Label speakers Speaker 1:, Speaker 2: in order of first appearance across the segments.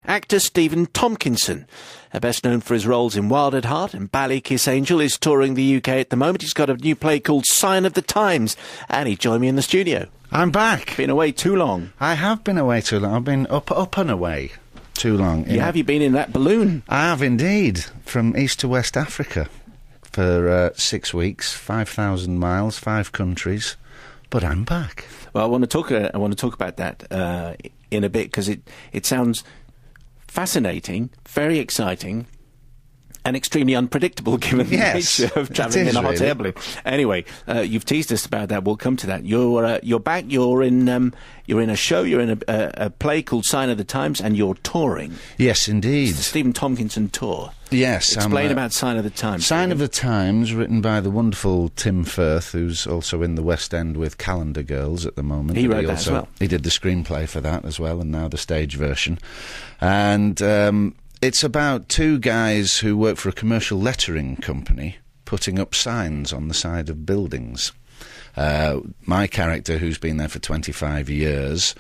Speaker 1: Actor Stephen Tompkinson, best known for his roles in Wild at Heart and Ballykiss Angel, is touring the UK at the moment. He's got a new play called Sign of the Times, and he joined me in the studio.
Speaker 2: I'm back.
Speaker 1: Been away too long.
Speaker 2: I have been away too long. I've been up and away too long.
Speaker 1: Have you been in that balloon?
Speaker 2: I have indeed, from East to West Africa for 6 weeks, 5,000 miles, 5 countries. But I'm back.
Speaker 1: Well, I want to talk about that in a bit, because it sounds fascinating, very exciting, and extremely unpredictable given the nature of travelling in a hot air balloon. Anyway, you've teased us about that. We'll come to that. You're back. You're in a show. You're in a play called Sign of the Times, and you're touring.
Speaker 2: Yes, indeed.
Speaker 1: It's the Stephen Tompkinson tour.
Speaker 2: Yes.
Speaker 1: Explain about Sign of the Times.
Speaker 2: Sign of the Times, written by the wonderful Tim Firth, who's also in the West End with Calendar Girls at the moment.
Speaker 1: He wrote that as well.
Speaker 2: He did the screenplay for that as well, and now the stage version. And it's about 2 guys who work for a commercial lettering company putting up signs on the side of buildings. My character, who's been there for 25 years,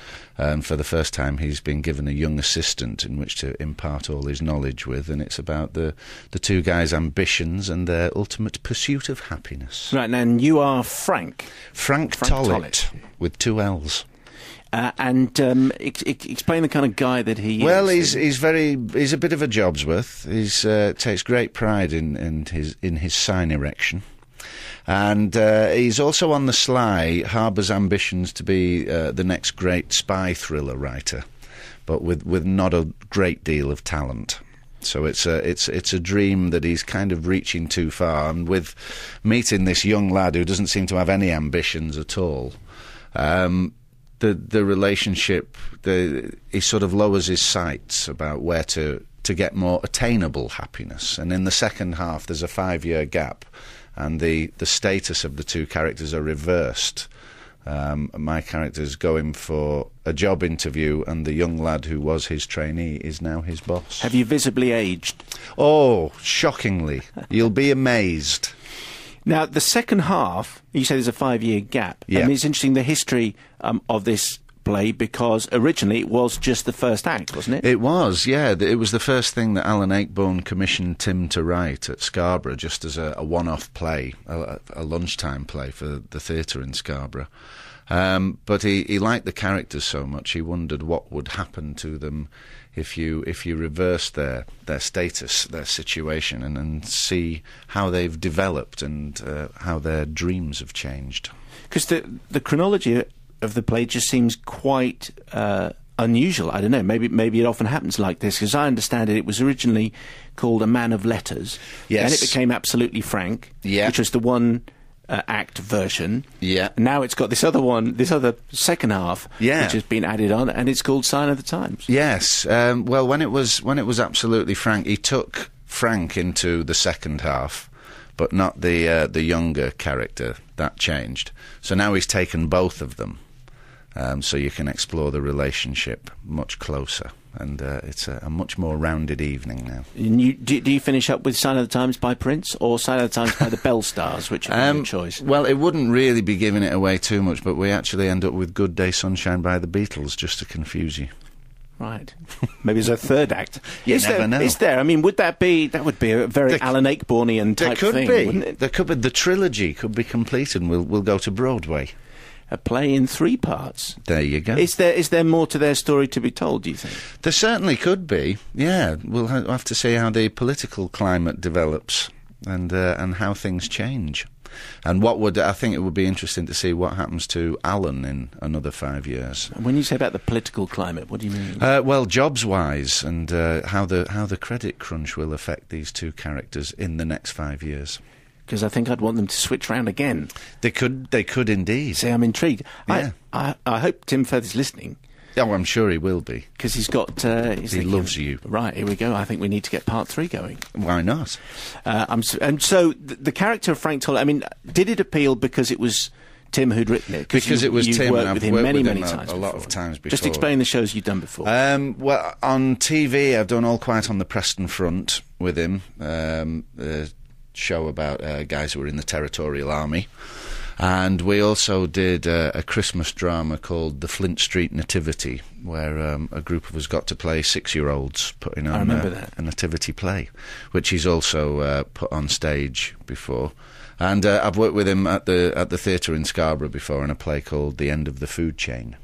Speaker 2: for the first time he's been given a young assistant in which to impart all his knowledge with, and it's about the 2 guys' ambitions and their ultimate pursuit of happiness.
Speaker 1: Right, and you are Frank.
Speaker 2: Frank Tollett, with 2 L's.
Speaker 1: Explain the kind of guy that he is.
Speaker 2: Well, he's a bit of a Jobsworth. He's takes great pride in his sign erection. And he's also on the sly, harbours ambitions to be the next great spy thriller writer, but with not a great deal of talent. So it's a dream that he's kind of reaching too far. And with meeting this young lad who doesn't seem to have any ambitions at all, the relationship, he sort of lowers his sights about where to get more attainable happiness. And in the second half, there's a 5-year gap, and the status of the 2 characters are reversed. My character's going for a job interview, and the young lad who was his trainee is now his boss.
Speaker 1: Have you visibly aged?
Speaker 2: Oh, shockingly. You'll be amazed.
Speaker 1: Now, the second half, you say there's a 5-year gap.
Speaker 2: Yeah.
Speaker 1: And it's interesting, the history of this play, because originally it was just the first act, wasn't it?
Speaker 2: It was, yeah. It was the first thing that Alan Ayckbourn commissioned Tim to write at Scarborough, just as a one-off play, a lunchtime play for the theatre in Scarborough. But he liked the characters so much, he wondered what would happen to them if you reverse their status, their situation, and see how they've developed and how their dreams have changed.
Speaker 1: Because the chronology of the play just seems quite unusual. I don't know, maybe it often happens like this, because I understand it was originally called A Man of Letters.
Speaker 2: Yes.
Speaker 1: And it became Absolutely Frank, which was the one act version.
Speaker 2: Yeah.
Speaker 1: Now it's got this other second half, which has been added on, and it's called Sign of the Times.
Speaker 2: Yes. Well, when it was Absolutely Frank, he took Frank into the second half, but not the younger character. That changed. So now he's taken both of them, so you can explore the relationship much closer. And it's a much more rounded evening now.
Speaker 1: And do you finish up with Sign of the Times by Prince, or Sign of the Times by the Bell Stars, which is your choice?
Speaker 2: Well, it wouldn't really be giving it away too much, but we actually end up with Good Day Sunshine by the Beatles, just to confuse you.
Speaker 1: Right. Maybe there's a third act.
Speaker 2: You never know.
Speaker 1: Is there? I mean, that would be a very Alan Ayckbournian type thing, wouldn't it?
Speaker 2: There could be. The trilogy could be complete, and we'll go to Broadway.
Speaker 1: A play in 3 parts.
Speaker 2: There you go.
Speaker 1: Is there more to their story to be told, do you think?
Speaker 2: There certainly could be, yeah. We'll have to see how the political climate develops and how things change. And I think it would be interesting to see what happens to Alan in another 5 years.
Speaker 1: When you say about the political climate, what do you mean?
Speaker 2: Well, jobs-wise, and how the credit crunch will affect these 2 characters in the next 5 years.
Speaker 1: Because I think I'd want them to switch round again.
Speaker 2: They could indeed.
Speaker 1: See, I'm intrigued.
Speaker 2: Yeah.
Speaker 1: I hope Tim Firth is listening.
Speaker 2: Oh, I'm sure he will be.
Speaker 1: Because he's got...
Speaker 2: he loves you.
Speaker 1: Right, here we go. I think we need to get part 3 going.
Speaker 2: Why not?
Speaker 1: And so the character of Frank Tollett, I mean, did it appeal because it was Tim who'd written it?
Speaker 2: Because it was Tim,
Speaker 1: worked
Speaker 2: and
Speaker 1: with
Speaker 2: I've
Speaker 1: him
Speaker 2: worked
Speaker 1: many
Speaker 2: with him
Speaker 1: times
Speaker 2: a lot of times before.
Speaker 1: Just explain the shows you've done before.
Speaker 2: Well, on TV, I've done All Quiet on the Preston Front with him, a show about guys who were in the Territorial Army. And we also did a Christmas drama called The Flint Street Nativity, where a group of us got to play 6-year-olds putting on a nativity play, which he's also put on stage before. And I've worked with him at the theatre in Scarborough before in a play called The End of the Food Chain.